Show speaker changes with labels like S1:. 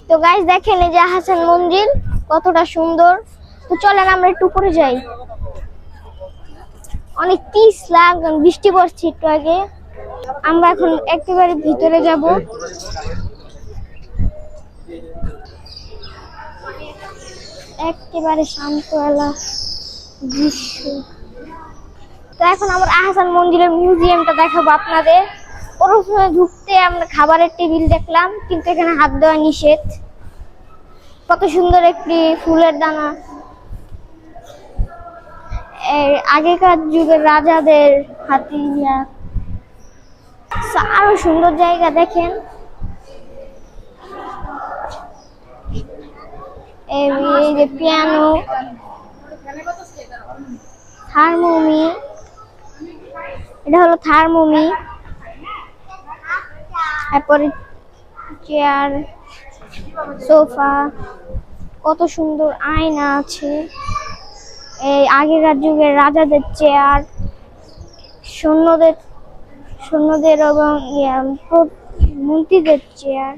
S1: তো গাইস দেখেন এই যে হাসান মঞ্জিল কতটা সুন্দর। তো চলেন আমরা একটু উপরে যাই। অনেক পিছলা, বৃষ্টি পড়ছে একটু আগে। আমরা এখন একেবারে ভিতরে যাব। একেবারে শান্ত এলা দৃশ্য। তো এখন আমরা আহসান মঞ্জিলের মিউজিয়ামটা দেখাবো আপনাদের। প্রথমে ঢুকতে আমরা খাবারের টেবিল দেখলাম, কিন্তু এখানে হাত দেওয়া নিষেধ। কত সুন্দর একটি ফুলের দানা, আগেকার যুগের রাজাদের হাতিয়ার। আরো সুন্দর জায়গা দেখেন, এই যে পিয়ানো, থার্মোমি, এটা হলো থার্মোমি। তারপরে চেয়ার, সোফা, কত সুন্দর আয়না আছে। এই আগেকার যুগের রাজাদের চেয়ার, সৈন্যদের এবং মন্ত্রীদের চেয়ার।